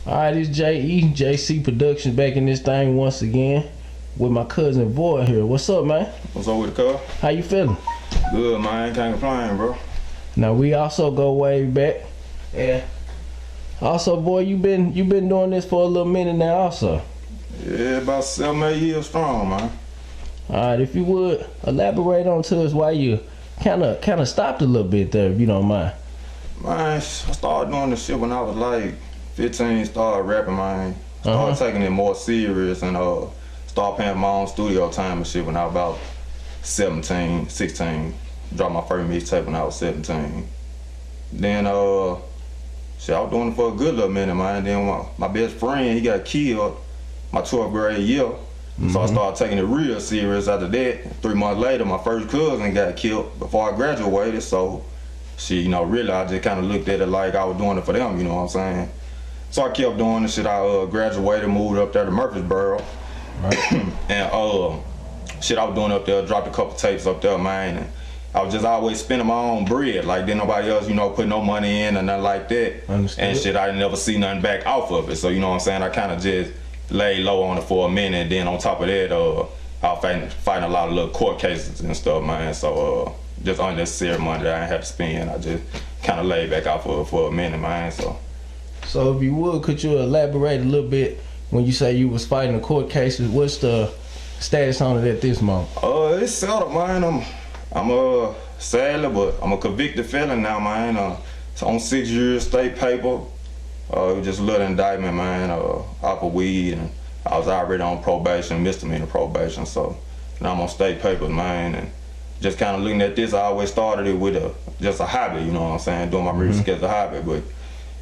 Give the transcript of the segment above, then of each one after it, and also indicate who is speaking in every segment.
Speaker 1: Alright, it's JEJC Production back in this thing once again with my cousin Voy here. What's up, man?
Speaker 2: What's up with the car?
Speaker 1: How you feeling?
Speaker 2: Good, man. Can't complain, bro.
Speaker 1: Now we also go way back. Yeah. Also, boy, you been doing this for a little minute now also.
Speaker 2: Yeah, about 7-8 years strong, man.
Speaker 1: Alright, if you would elaborate on to us why you kinda stopped a little bit there, if you don't mind.
Speaker 2: Man, I started doing this shit when I was like 15, started rapping, man. Started taking it more serious and started paying my own studio time and shit when I was about 17, 16. Dropped my first mixtape when I was 17. Then shit, I was doing it for a good little minute, man. Then my best friend, he got killed my 12th grade year. So I started taking it real serious after that. 3 months later, my first cousin got killed before I graduated. So shit, really I just kind of looked at it like I was doing it for them, you know what I'm saying? So I kept doing the shit. I graduated, moved up there to Murfreesboro. Right. And shit, I was doing up there, dropped a couple tapes up there, man. And I was just always spending my own bread. Like, didn't nobody else, put no money in or nothing like that.
Speaker 1: Understood.
Speaker 2: And shit, I didn't never see nothing back off of it. So, you know what I'm saying? I kind of just laid low on it for a minute. And then on top of that, I was fighting a lot of little court cases and stuff, man. So, just unnecessary money that I didn't have to spend. I just kind of laid back off of it for a minute, man.
Speaker 1: So if you would, could you elaborate a little bit when you say you was fighting the court cases? What's the status on it at this moment?
Speaker 2: It's settled, man. I'm sadly, but I'm a convicted felon now, man. It's on 6 years state paper. It was just a little indictment, man, off of weed, and I was already on probation, misdemeanor probation, so now I'm on state papers, man. And just kind of looking at this, I always started it with just a hobby, you know what I'm saying, doing my music as a hobby. But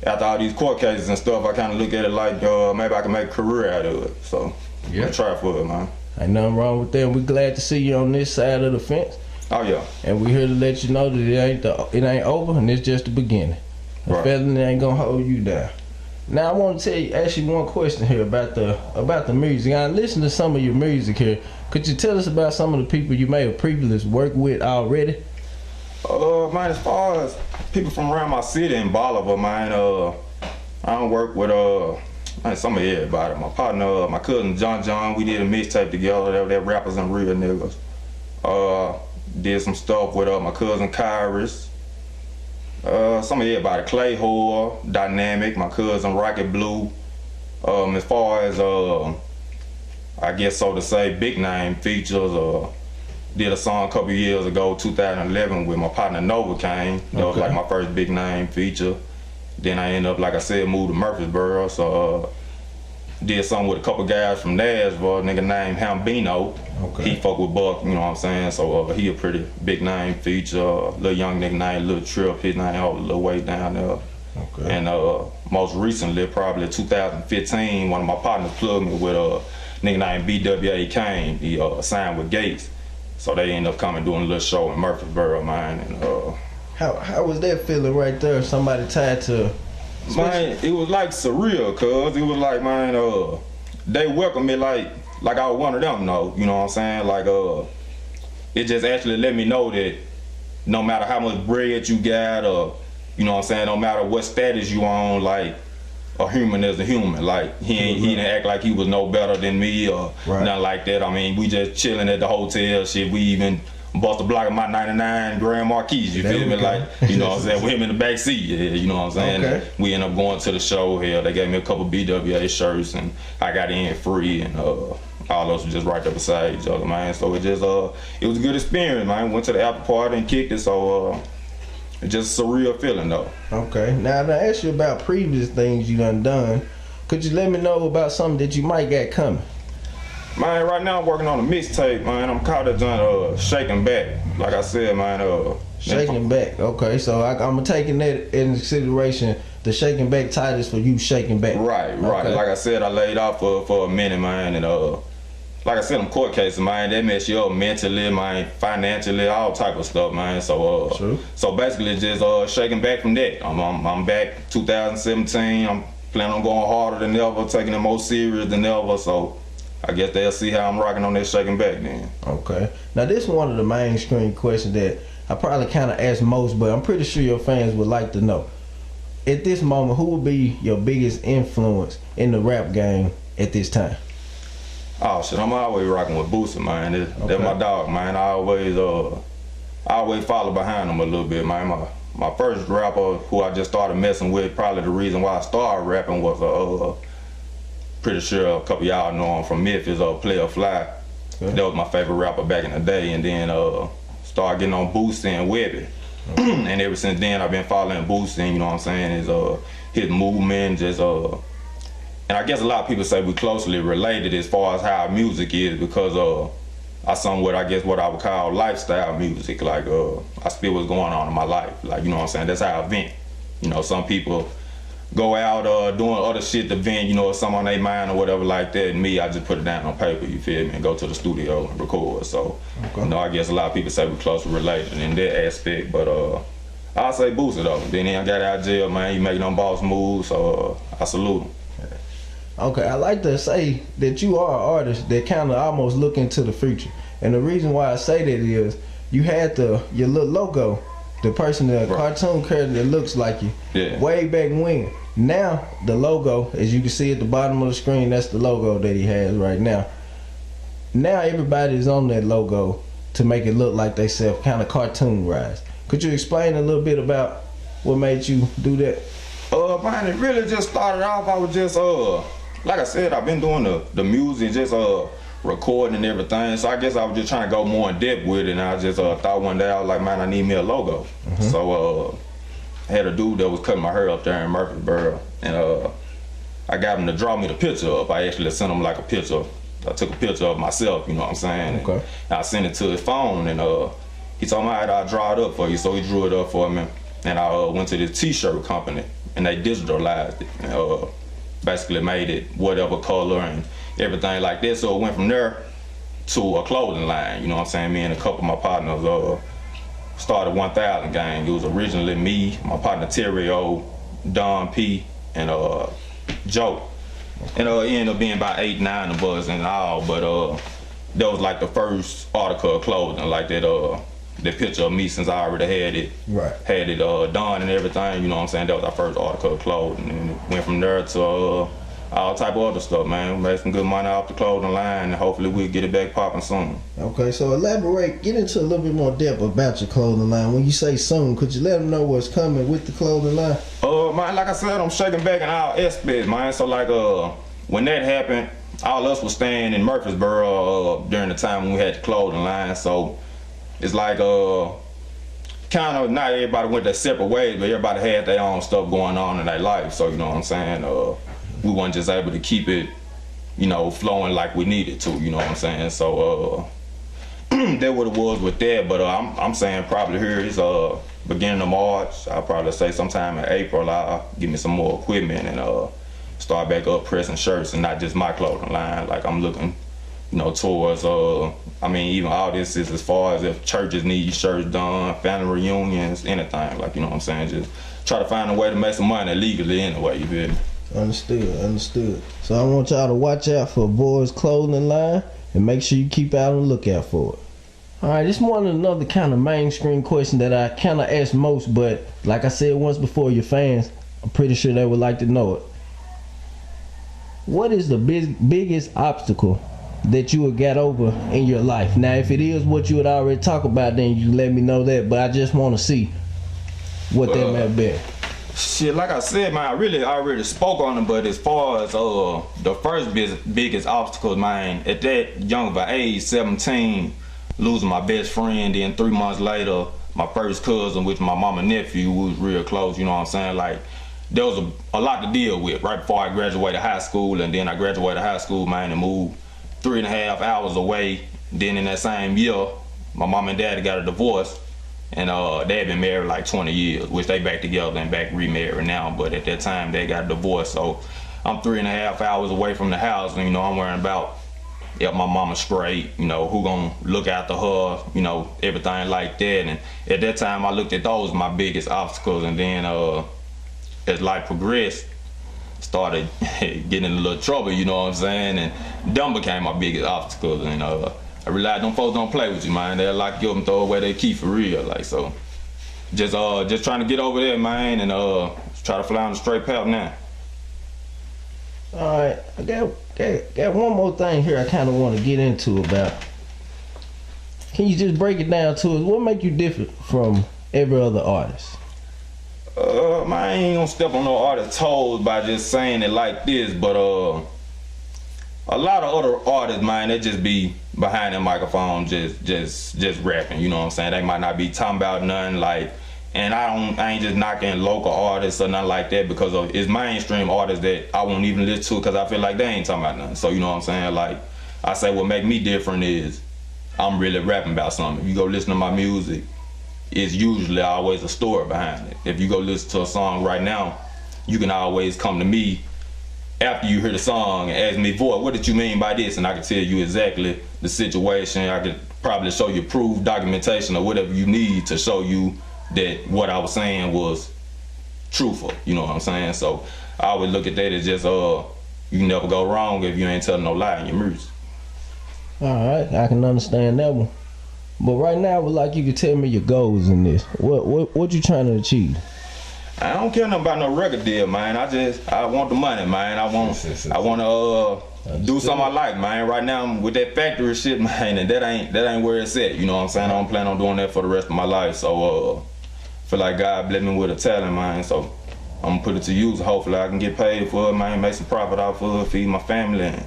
Speaker 2: after all these court cases and stuff, I kind of look at it like maybe I can make a career out of it. So yeah, I'm try for it, man.
Speaker 1: Ain't nothing wrong with that. We're glad to see you on this side of the fence.
Speaker 2: Oh yeah.
Speaker 1: And we're here to let you know that it ain't over, and it's just the beginning. A felony ain't gonna hold you down. Now I want to ask you one question here about the music. I listened to some of your music here. Could you tell us about some of the people you may have previously worked with already?
Speaker 2: Man, as far as people from around my city in Bolivar, man, I don't work with man, some of everybody. My partner, my cousin John, we did a mixtape together. That rappers and real niggas. Did some stuff with my cousin Kyrus. Some of everybody, Clay Hoare, Dynamic, my cousin Rocket Blue. As far as I guess so to say, big name features. Did a song a couple years ago, 2011, with my partner Novocaine. That was like my first big name feature. Then I ended up, like I said, moved to Murfreesboro. So did something with a couple guys from Nashville, a nigga named Hambino. He fuck with Buck, you know what I'm saying? So he a pretty big name feature. Little young nigga named Lil Trip, his name all a little way down there. And most recently, probably 2015, one of my partners plugged me with a nigga named BWA Kane. He signed with Gates. So they end up coming doing a little show in Murfreesboro, man. And
Speaker 1: how was that feeling right there? Somebody tied to.
Speaker 2: Man, it was like surreal, cuz it was like, man, they welcomed me like I was one of them, though. You know what I'm saying? Like it just actually let me know that no matter how much bread you got, or you know what I'm saying, no matter what status you on, like a human is a human. Like he didn't act like he was no better than me or nothing like that. I mean, we just chilling at the hotel, shit. We even bust a block of my 99 Grand Marquis, you feel me? Like, you know what I'm saying, with him in the back seat, you know what I'm saying? We end up going to the show here. They gave me a couple BWA shirts and I got in free, and all those were just right there beside each other, man. So it just it was a good experience, man. Went to the after party and kicked it, so it's just a surreal feeling, though.
Speaker 1: Okay, now to ask you about previous things you done, could you let me know about something that you might got coming?
Speaker 2: Man, right now I'm working on a mixtape, man. I'm called it Shaking Back. Like I said, man.
Speaker 1: Shaking Back. Okay, so I'm taking that into consideration. The Shaking Back titles for you shaking back.
Speaker 2: Right. Like I said, I laid off for a minute, man, and like I said, them court cases, man, that mess you up mentally, man, financially, all type of stuff, man. So so basically just shaking back from that. I'm back 2017. I'm planning on going harder than ever, taking it more serious than ever. So I guess they'll see how I'm rocking on that shaking back then.
Speaker 1: Okay. Now this is one of the mainstream questions that I probably kind of ask most, but I'm pretty sure your fans would like to know. at this moment, who would be your biggest influence in the rap game at this time?
Speaker 2: Oh shit, I'm always rocking with Boosie, man. That's my dog, man. I always follow behind him a little bit, man. My first rapper who I just started messing with, probably the reason why I started rapping was pretty sure a couple of y'all know him from Memphis, Player Fly. Okay. That was my favorite rapper back in the day, and then started getting on Boosie and Webby. Okay. And ever since then I've been following Boosie, you know what I'm saying, his movement, just and I guess a lot of people say we closely related as far as how music is, because I somewhat, I guess, what I would call lifestyle music. Like I spit what's going on in my life, like, you know what I'm saying, that's how I vent. You know, some people go out doing other shit to vent, you know, something on their mind or whatever like that, and me, I just put it down on paper, you feel me, and go to the studio and record. So, okay. You know, I guess a lot of people say we're closely related in that aspect, but I'll say Boosie though. Then he got out of jail, man, he making them boss moves, so I salute him.
Speaker 1: Okay, I like to say that you are an artist that kind of almost look into the future. And the reason why I say that is you had your little logo, the person, the cartoon character that looks like you, way back when. Now, the logo, as you can see at the bottom of the screen, that's the logo that he has right now. Now everybody's on that logo to make it look like they self kind of cartoonized. Could you explain a little bit about what made you do that?
Speaker 2: Man, it really just started off, I was just, like I said, I've been doing the music, just recording and everything. So I guess I was just trying to go more in depth with it, and I just thought one day, I was like, man, I need me a logo. Mm-hmm. So I had a dude that was cutting my hair up there in Murfreesboro, and I got him to draw me the picture up. I actually sent him like a picture. I took a picture of myself, you know what I'm saying?
Speaker 1: Okay.
Speaker 2: And I sent it to his phone, and he told me, all right, I'll draw it up for you. So he drew it up for me, and I went to this t-shirt company, and they digitalized it, and basically made it whatever color and everything like that. So it went from there to a clothing line, you know what I'm saying? Me and a couple of my partners started 1000 Gang. It was originally me, my partner Terrio, Don P, and Joe. And it ended up being about 8, 9 of us and all, but that was like the first article of clothing, like that the picture of me, since I already had it, had it done and everything, you know what I'm saying? That was our first article of clothing, and it went from there to all type of other stuff, man. We made some good money off the clothing line, and hopefully we'll get it back popping soon.
Speaker 1: Okay, so elaborate, get into a little bit more depth about your clothing line. When you say soon, could you let them know what's coming with the clothing line?
Speaker 2: Man, like I said, I'm shaking back in all aspects, man. So like when that happened, all us was staying in Murfreesboro during the time when we had the clothing line. So it's like kind of, not everybody went their separate ways, but everybody had their own stuff going on in their life. So you know what I'm saying? We weren't just able to keep it, you know, flowing like we needed to, you know what I'm saying? So that what it was with that. But I'm saying probably here is beginning of March. I'll probably say sometime in April I'll give me some more equipment and start back up pressing shirts, and not just my clothing line. Like I'm looking, you know, towards I mean, even all this is as far as if churches need shirts done, family reunions, anything, like, you know what I'm saying? Just try to find a way to make some money legally anyway, you feel me?
Speaker 1: Understood. So I want y'all to watch out for Voy's clothing line and make sure you keep out on the lookout for it. Alright, this one another kind of mainstream question that I kind of ask most, but like I said once before, your fans, I'm pretty sure they would like to know it. What is the biggest obstacle that you would get over in your life? Now, if it is what you would already talk about, then you let me know that, but I just want to see what that may be.
Speaker 2: Shit, like I said, man, I really already spoke on it, but as far as the first biggest obstacle, man, at that young of an age, 17, losing my best friend, then 3 months later, my first cousin, which my mama and nephew, was real close, you know what I'm saying? Like, there was a lot to deal with right before I graduated high school, and then I graduated high school, man, and moved 3.5 hours away. Then in that same year, my mom and dad got a divorce, and they had been married like 20 years, which they back together and back remarried now, but at that time they got divorced. So I'm 3.5 hours away from the house, and you know, I'm worrying about if my mama straight, you know, who gonna look after her, you know, everything like that. And at that time I looked at those as my biggest obstacles, and then as life progressed, started getting in a little trouble, you know what I'm saying, and them became my biggest obstacles. And I realized them folks don't play with you, man. They'll lock you up and throw away their key for real. Like, so just trying to get over there, man, and try to fly on the straight path now.
Speaker 1: All right, I got one more thing here I kind of want to get into about. Can you just break it down to us? What make you different from every other artist?
Speaker 2: Man, I ain't gonna step on no artist's toes by just saying it like this, but a lot of other artists, man, they just be behind the microphone just rapping, you know what I'm saying? They might not be talking about nothing like, and I ain't just knocking local artists or nothing like that, because it's mainstream artists that I won't even listen to because I feel like they ain't talking about nothing. So you know what I'm saying? Like, I say what make me different is I'm really rapping about something. If you go listen to my music, it's usually always a story behind it. If you go listen to a song right now, you can always come to me after you hear the song and ask me, Voy, what did you mean by this? And I can tell you exactly the situation. I could probably show you proof, documentation, or whatever you need to show you that what I was saying was truthful. You know what I'm saying? So I always look at that as just, you can never go wrong if you ain't telling no lie in your music.
Speaker 1: All right, I can understand that one. But right now, I would like you to tell me your goals in this. What you trying to achieve?
Speaker 2: I don't care nothing about no record deal, man. I want the money, man. I want to do something I like, man. Right now, I'm with that factory shit, man, and that ain't where it's at. You know what I'm saying? I don't plan on doing that for the rest of my life. So, feel like God blessed me with a talent, man. So I'm gonna put it to use. Hopefully, I can get paid for it, man. Make some profit off of it, feed my family, and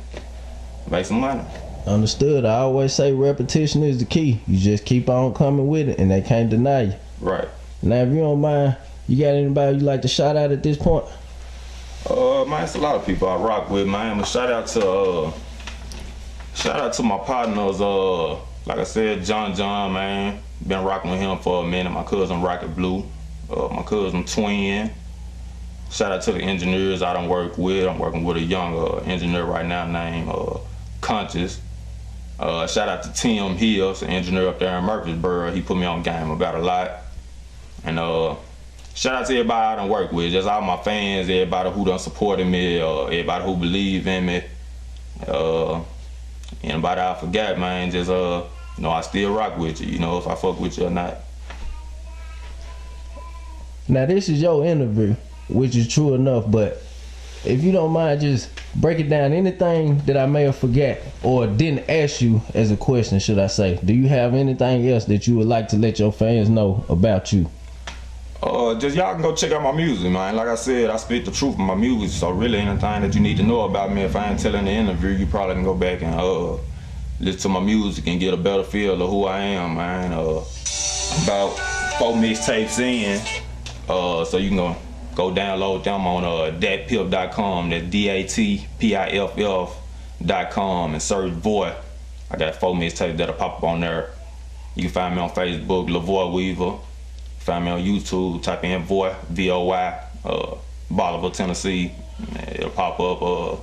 Speaker 2: make some money.
Speaker 1: Understood. I always say repetition is the key. You just keep on coming with it, and they can't deny you.
Speaker 2: Right.
Speaker 1: Now, if you don't mind, you got anybody you like to shout out at this point?
Speaker 2: Man, it's a lot of people I rock with, man. But shout out to my partners. Like I said, John, man. Been rocking with him for a minute. My cousin Rocket Blue. My cousin Twin. Shout out to the engineers I done work with. I'm working with a young engineer right now named Conscious. Shout out to Tim Hills, an engineer up there in Murfreesboro. He put me on game about a lot. And shout out to everybody I done work with, just all my fans, everybody who done supported me, everybody who believe in me. Anybody I forgot, man, just I still rock with you, if I fuck with you or not.
Speaker 1: Now this is your interview, which is true enough, but if you don't mind, just break it down. Anything that I may have forgot or didn't ask you as a question, should I say? Do you have anything else that you would like to let your fans know about you?
Speaker 2: Just y'all can go check out my music, man. Like I said, I speak the truth in my music, so really anything that you need to know about me, if I ain't telling the interview, you probably can go back and listen to my music and get a better feel of who I am, man. About 4 mixtapes in, so you can go download them on datpiff.com. That's DATPIFF.com, and search Voy. I got 4 mixtapes that'll pop up on there. You can find me on Facebook, LaVoy Weaver. Find me on YouTube, type in Voy, V-O-Y, Bolivar, Tennessee. It'll pop up a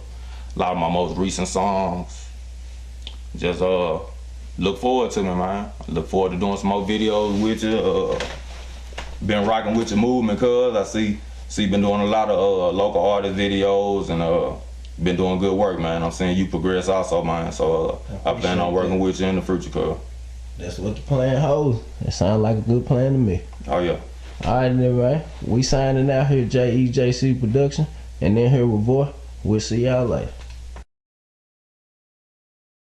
Speaker 2: lot of my most recent songs. Just look forward to me, man. Look forward to doing some more videos with you. Been rocking with your movement, cuz I see been doing a lot of local artist videos, and been doing good work, man. I'm seeing you progress also, man. So I plan on working with you in the future, cuz.
Speaker 1: That's what the plan holds. It sounds like a good plan to me.
Speaker 2: Oh yeah.
Speaker 1: All right, everybody. We signing out here, JEJC Production, and then here with Voy. We'll see y'all later.